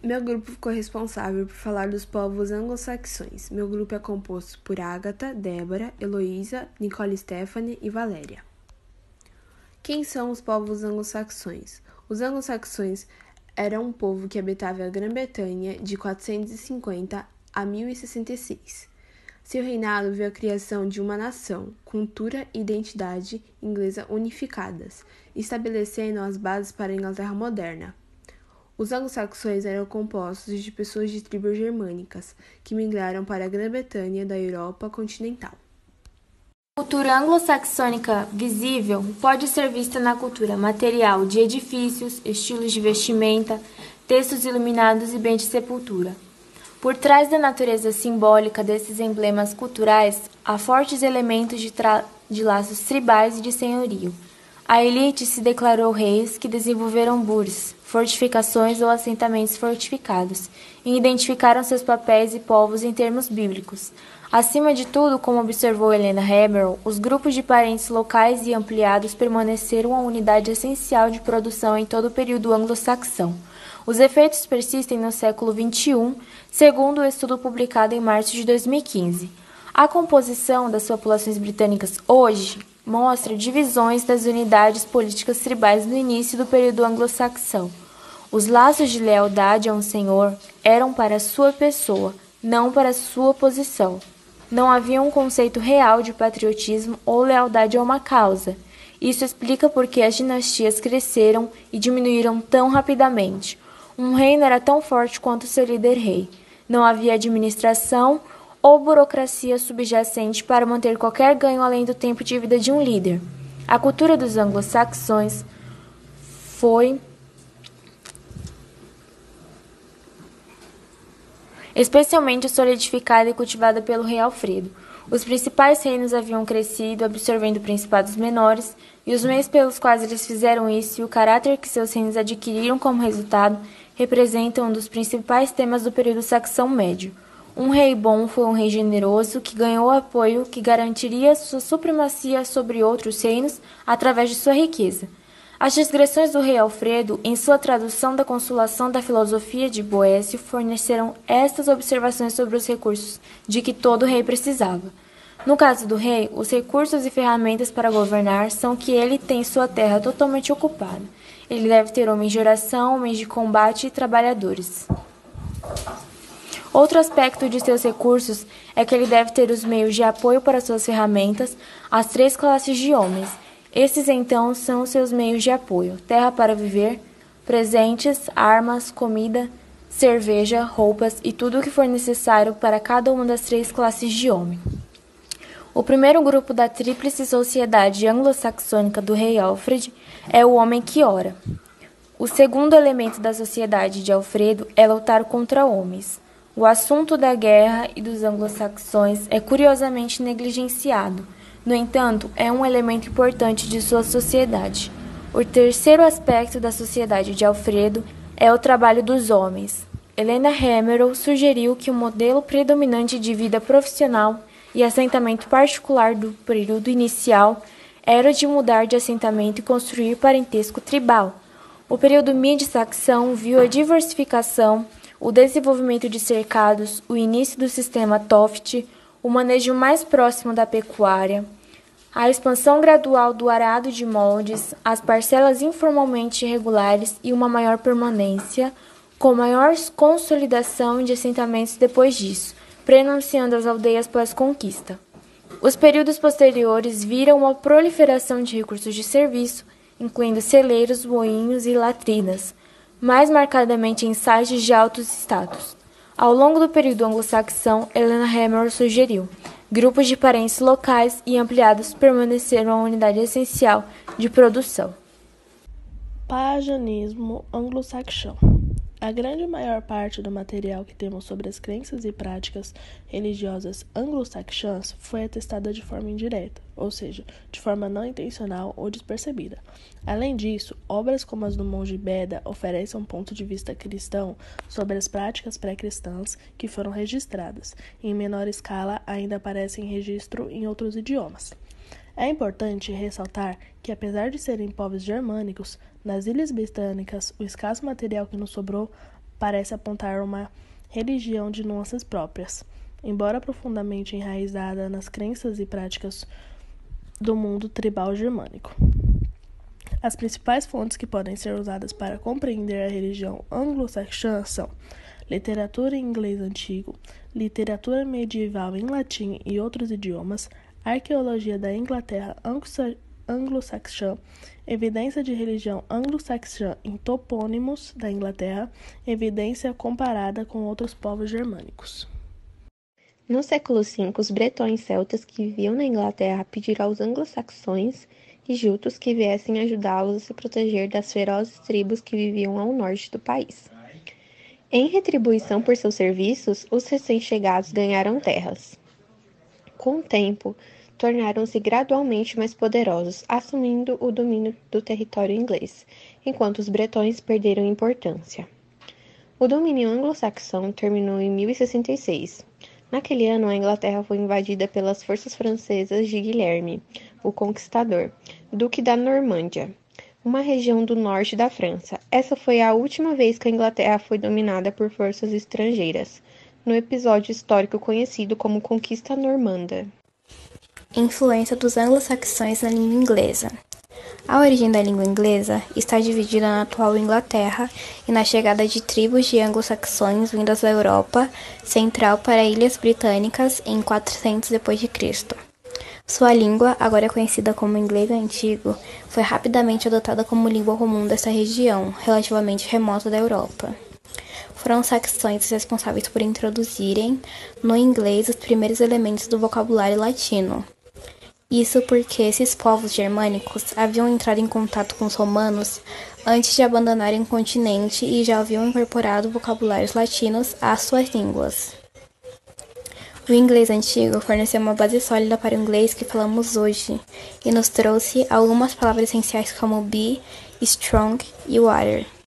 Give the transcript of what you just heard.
Meu grupo ficou responsável por falar dos povos anglo-saxões. Meu grupo é composto por Ágata, Débora, Heloísa, Nicole Stephanie e Valéria. Quem são os povos anglo-saxões? Os anglo-saxões eram um povo que habitava a Grã-Bretanha de 450 a 1066. Seu reinado viu a criação de uma nação, cultura e identidade inglesa unificadas, estabelecendo as bases para a Inglaterra moderna. Os anglo-saxões eram compostos de pessoas de tribos germânicas que migraram para a Grã-Bretanha da Europa continental. A cultura anglo-saxônica visível pode ser vista na cultura material de edifícios, estilos de vestimenta, textos iluminados e bens de sepultura. Por trás da natureza simbólica desses emblemas culturais, há fortes elementos de laços tribais e de senhorio. A elite se declarou reis que desenvolveram burhs, fortificações ou assentamentos fortificados, e identificaram seus papéis e povos em termos bíblicos. Acima de tudo, como observou Helena Haberl, os grupos de parentes locais e ampliados permaneceram a unidade essencial de produção em todo o período anglo-saxão. Os efeitos persistem no século XXI, segundo o estudo publicado em março de 2015. A composição das populações britânicas hoje mostra divisões das unidades políticas tribais no início do período anglo-saxão. Os laços de lealdade a um senhor eram para sua pessoa, não para sua posição. Não havia um conceito real de patriotismo ou lealdade a uma causa. Isso explica por que as dinastias cresceram e diminuíram tão rapidamente. Um reino era tão forte quanto seu líder rei. Não havia administração ou burocracia subjacente para manter qualquer ganho além do tempo de vida de um líder. A cultura dos anglo-saxões foi especialmente solidificada e cultivada pelo rei Alfredo. Os principais reinos haviam crescido, absorvendo principados menores, e os meios pelos quais eles fizeram isso e o caráter que seus reinos adquiriram como resultado representam um dos principais temas do período saxão médio. Um rei bom foi um rei generoso que ganhou apoio que garantiria sua supremacia sobre outros reinos através de sua riqueza. As digressões do rei Alfredo, em sua tradução da Consolação da Filosofia de Boécio, forneceram estas observações sobre os recursos de que todo rei precisava. No caso do rei, os recursos e ferramentas para governar são que ele tem sua terra totalmente ocupada. Ele deve ter homens de oração, homens de combate e trabalhadores. Outro aspecto de seus recursos é que ele deve ter os meios de apoio para suas ferramentas, as 3 classes de homens. Esses, então, são os seus meios de apoio: terra para viver, presentes, armas, comida, cerveja, roupas e tudo o que for necessário para cada uma das 3 classes de homem. O primeiro grupo da tríplice sociedade anglo-saxônica do rei Alfred é o homem que ora. O segundo elemento da sociedade de Alfredo é lutar contra homens. O assunto da guerra e dos anglo-saxões é curiosamente negligenciado. No entanto, é um elemento importante de sua sociedade. O terceiro aspecto da sociedade de Alfredo é o trabalho dos homens. Helena Haberl sugeriu que o modelo predominante de vida profissional e assentamento particular do período inicial era o de mudar de assentamento e construir parentesco tribal. O período midi-saxão viu a diversificação, o desenvolvimento de cercados, o início do sistema Toft, o manejo mais próximo da pecuária, a expansão gradual do arado de moldes, as parcelas informalmente irregulares e uma maior permanência, com maior consolidação de assentamentos depois disso, prenunciando as aldeias pós-conquista. Os períodos posteriores viram uma proliferação de recursos de serviço, incluindo celeiros, moinhos e latrinas, mais marcadamente em sites de altos status. Ao longo do período anglo-saxão, Helena Haberl sugeriu: grupos de parentes locais e ampliados permaneceram a unidade essencial de produção. Paganismo anglo-saxão. A grande maior parte do material que temos sobre as crenças e práticas religiosas anglo-saxãs foi atestada de forma indireta, ou seja, de forma não intencional ou despercebida. Além disso, obras como as do monge Beda oferecem um ponto de vista cristão sobre as práticas pré-cristãs que foram registradas, e em menor escala ainda aparecem registro em outros idiomas. É importante ressaltar que, apesar de serem povos germânicos, nas ilhas britânicas, o escasso material que nos sobrou parece apontar uma religião de nuances próprias, embora profundamente enraizada nas crenças e práticas do mundo tribal germânico. As principais fontes que podem ser usadas para compreender a religião anglo-saxã são literatura em inglês antigo, literatura medieval em latim e outros idiomas, arqueologia da Inglaterra anglo-saxã, evidência de religião anglo-saxã em topônimos da Inglaterra, evidência comparada com outros povos germânicos. No século V, os bretões celtas que viviam na Inglaterra pediram aos anglo-saxões e jutos que viessem ajudá-los a se proteger das ferozes tribos que viviam ao norte do país. Em retribuição por seus serviços, os recém-chegados ganharam terras. Com o tempo, tornaram-se gradualmente mais poderosos, assumindo o domínio do território inglês, enquanto os bretões perderam importância. O domínio anglo-saxão terminou em 1066. Naquele ano, a Inglaterra foi invadida pelas forças francesas de Guilherme, o Conquistador, duque da Normândia, uma região do norte da França. Essa foi a última vez que a Inglaterra foi dominada por forças estrangeiras, no episódio histórico conhecido como Conquista Normanda. Influência dos anglo-saxões na língua inglesa. A origem da língua inglesa está dividida na atual Inglaterra e na chegada de tribos de anglo-saxões vindas da Europa Central para Ilhas Britânicas em 400 d.C. Sua língua, agora conhecida como inglês antigo, foi rapidamente adotada como língua comum dessa região, relativamente remota da Europa. Foram os saxões responsáveis por introduzirem no inglês os primeiros elementos do vocabulário latino. Isso porque esses povos germânicos haviam entrado em contato com os romanos antes de abandonarem o continente e já haviam incorporado vocabulários latinos às suas línguas. O inglês antigo forneceu uma base sólida para o inglês que falamos hoje e nos trouxe algumas palavras essenciais como be, strong e water.